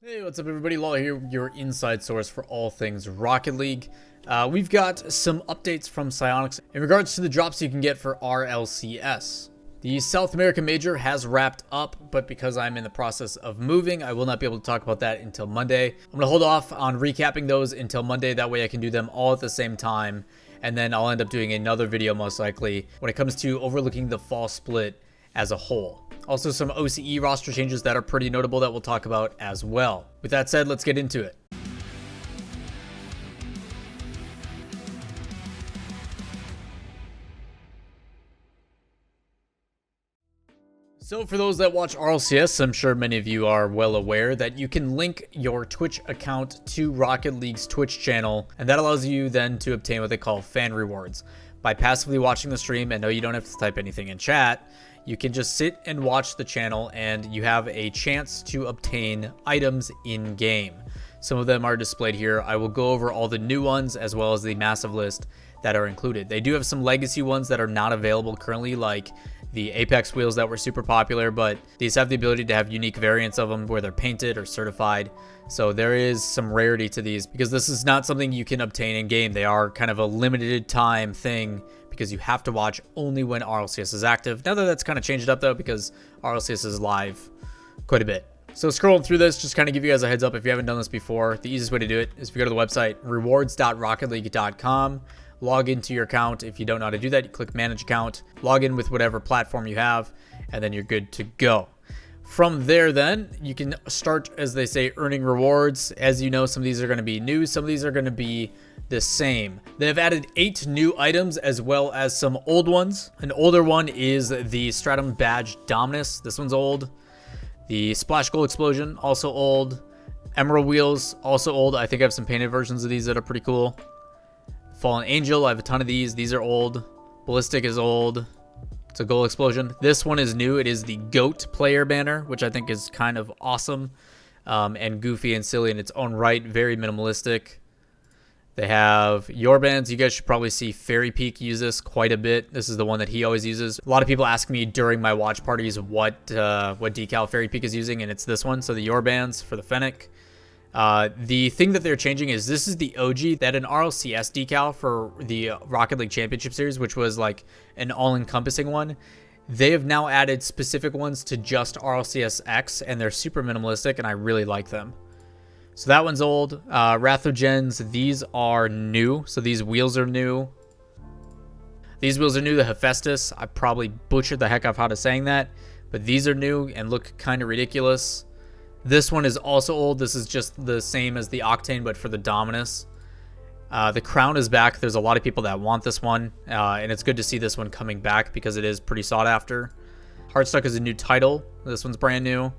Hey, what's up everybody? Lawler here, your inside source for all things Rocket League. We've got some updates from Psyonix in regards to the drops you can get for RLCS. The South American Major has wrapped up, but because I'm in the process of moving, I will not be able to talk about that until Monday. I'm going to hold off on recapping those until Monday, that way I can do them all at the same time, and then I'll end up doing another video most likely when it comes to overlooking the fall split as a whole. Also some OCE roster changes that are pretty notable that we'll talk about as well. With that said, let's get into it. So for those that watch RLCS, I'm sure many of you are well aware that you can link your Twitch account to Rocket League's Twitch channel, and that allows you then to obtain what they call fan rewards. By passively watching the stream, and no, you don't have to type anything in chat, you can just sit and watch the channel and you have a chance to obtain items in game. Some of them are displayed here. I will go over all the new ones as well as the massive list that are included. They do have some legacy ones that are not available currently, like the Apex wheels that were super popular, but these have the ability to have unique variants of them where they're painted or certified. So there is some rarity to these because this is not something you can obtain in game. They are kind of a limited time thing because you have to watch only when RLCS is active. Now that that's kind of changed up though, because RLCS is live quite a bit. So scrolling through this, just kind of give you guys a heads up if you haven't done this before. The easiest way to do it is if you go to the website rewards.rocketleague.com, log into your account. If you don't know how to do that, you click manage account, log in with whatever platform you have, and then you're good to go. From there then, you can start, as they say, earning rewards. As you know, some of these are going to be new, some of these are going to be the same. They have added 8 new items as well as some old ones. An older one is the Stratum Badge Dominus. This one's old. The Splash Goal Explosion, also old. Emerald Wheels, also old. I think I have some painted versions of these that are pretty cool. Fallen Angel, I have a ton of these. These are old. Ballistic is old. It's a goal explosion. This one is new. It is the GOAT player banner, which I think is kind of awesome and goofy and silly in its own right. Very minimalistic. They have your bands. You guys should probably see Fairy Peak use this quite a bit. This is the one that he always uses. A lot of people ask me during my watch parties what decal Fairy Peak is using, and it's this one. So the your bands for the Fennec. The thing that they're changing is this is the OG that an RLCS decal for the Rocket League Championship Series, which was like an all-encompassing one. They have now added specific ones to just RLCS X, and they're super minimalistic, and I really like them. So that one's old. Rathogens, these are new. So these wheels are new. These wheels are new. The Hephaestus, I probably butchered the heck out of how to saying that, but these are new and look kind of ridiculous. This one is also old. This is just the same as the Octane, but for the Dominus. The Crown is back. There's a lot of people that want this one, and it's good to see this one coming back because it is pretty sought after. Heartstuck is a new title. This one's brand new.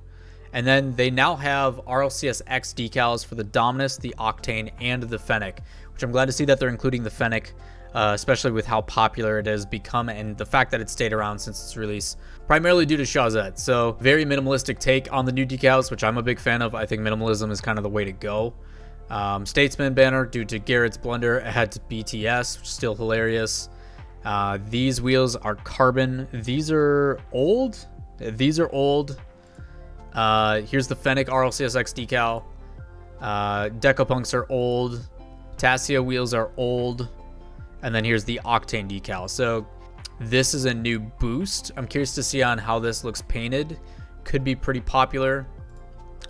And then they now have RLCS X decals for the Dominus, the Octane, and the Fennec, which I'm glad to see that they're including the Fennec, especially with how popular it has become and the fact that it stayed around since its release, primarily due to Shazette. So very minimalistic take on the new decals, which I'm a big fan of. I think minimalism is kind of the way to go. Statesman banner, due to Garrett's blunder, ahead to BTS, still hilarious. These wheels are carbon. These are old. These are old. Here's the Fennec RLCS X decal. Decopunks are old. Tassia wheels are old. And then here's the Octane decal. So this is a new boost. I'm curious to see on how this looks painted. Could be pretty popular.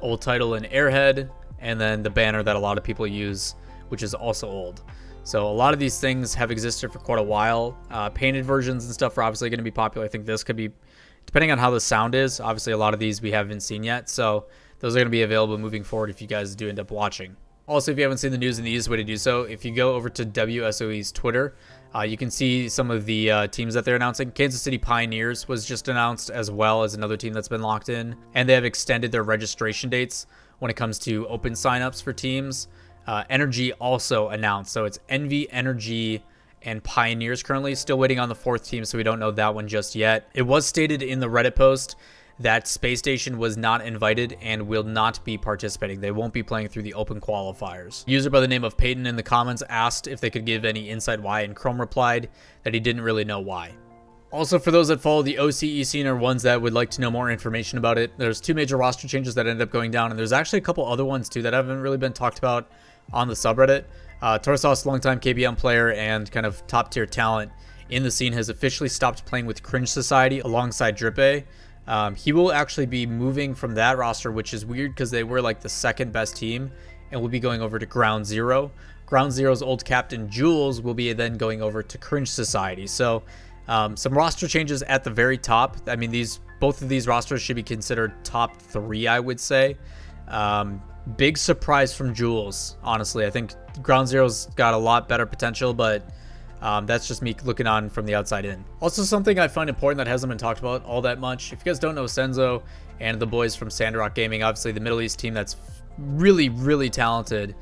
Old title and Airhead. And then the banner that a lot of people use, which is also old. So a lot of these things have existed for quite a while. Painted versions and stuff are obviously going to be popular. I think this could be, depending on how the sound is. Obviously, a lot of these we haven't seen yet. So those are going to be available moving forward if you guys do end up watching. Also, if you haven't seen the news, and the easiest way to do so, if you go over to WSOE's Twitter, you can see some of the teams that they're announcing. Kansas City Pioneers was just announced, as well as another team that's been locked in. And they have extended their registration dates when it comes to open signups for teams. Energy also announced. So it's Envy, Energy, and Pioneers currently. Still waiting on the 4th team, so we don't know that one just yet. It was stated in the Reddit post that Space Station was not invited and will not be participating. They won't be playing through the open qualifiers. User by the name of Peyton in the comments asked if they could give any insight why, and Chrome replied that he didn't really know why. Also, for those that follow the OCE scene or ones that would like to know more information about it, there's 2 major roster changes that ended up going down, and there's actually a couple other ones too that haven't really been talked about on the subreddit. Torsos, longtime KBM player and kind of top tier talent in the scene, has officially stopped playing with Cringe Society alongside Drippe. He will actually be moving from that roster, which is weird because they were like the 2nd best team, and will be going over to Ground Zero. Ground Zero's old captain Jules will be then going over to Cringe Society. So some roster changes at the very top. I mean, both of these rosters should be considered top 3, I would say. Big surprise from Jules, honestly. I think Ground Zero's got a lot better potential, but that's just me looking on from the outside in. Also, something I find important that hasn't been talked about all that much. If you guys don't know Senzo and the boys from Sandrock Gaming, obviously the Middle East team that's really, really talented.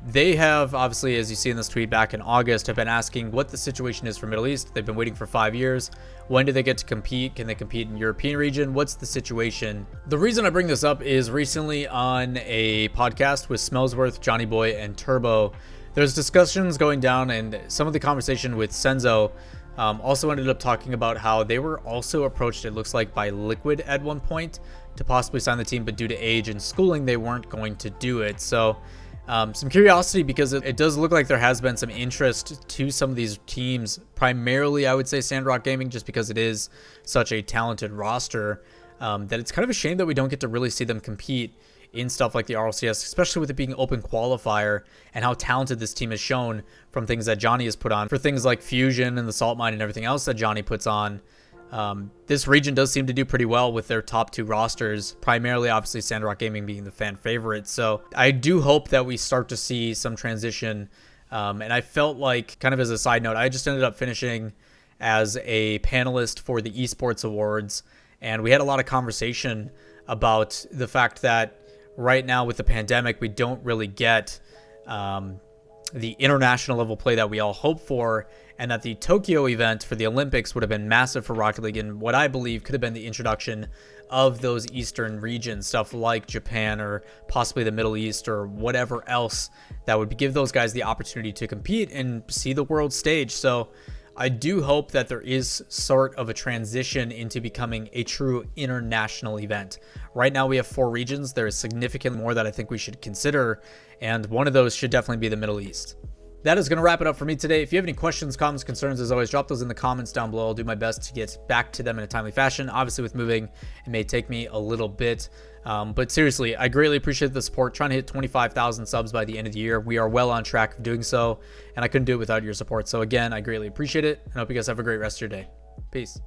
They have, obviously, as you see in this tweet back in August, have been asking what the situation is for Middle East. They've been waiting for 5 years. When do they get to compete? Can they compete in European region? What's the situation? The reason I bring this up is recently on a podcast with Smellsworth, Johnny Boy, and Turbo, there's discussions going down, and some of the conversation with Senzo also ended up talking about how they were also approached, it looks like, by Liquid at one point to possibly sign the team, but due to age and schooling, they weren't going to do it. So some curiosity, because it does look like there has been some interest to some of these teams, primarily I would say Sandrock Gaming, just because it is such a talented roster, that it's kind of a shame that we don't get to really see them compete in stuff like the RLCS, especially with it being open qualifier and how talented this team has shown from things that Johnny has put on for things like Fusion and the Salt Mine and everything else that Johnny puts on. This region does seem to do pretty well with their top 2 rosters, primarily obviously Sandrock Gaming being the fan favorite. So I do hope that we start to see some transition. And I felt like, kind of as a side note, I just ended up finishing as a panelist for the Esports Awards, and we had a lot of conversation about the fact that right now with the pandemic, we don't really get the international level play that we all hope for, and that the Tokyo event for the Olympics would have been massive for Rocket League, and what I believe could have been the introduction of those Eastern regions, stuff like Japan or possibly the Middle East or whatever else that would give those guys the opportunity to compete and see the world stage. So I do hope that there is sort of a transition into becoming a true international event. Right now we have 4 regions. There is significantly more that I think we should consider, and one of those should definitely be the Middle East. That is going to wrap it up for me today. If you have any questions, comments, concerns, as always, drop those in the comments down below. I'll do my best to get back to them in a timely fashion. Obviously, with moving, it may take me a little bit. But seriously, I greatly appreciate the support. Trying to hit 25,000 subs by the end of the year. We are well on track of doing so, and I couldn't do it without your support. So again, I greatly appreciate it, and I hope you guys have a great rest of your day. Peace.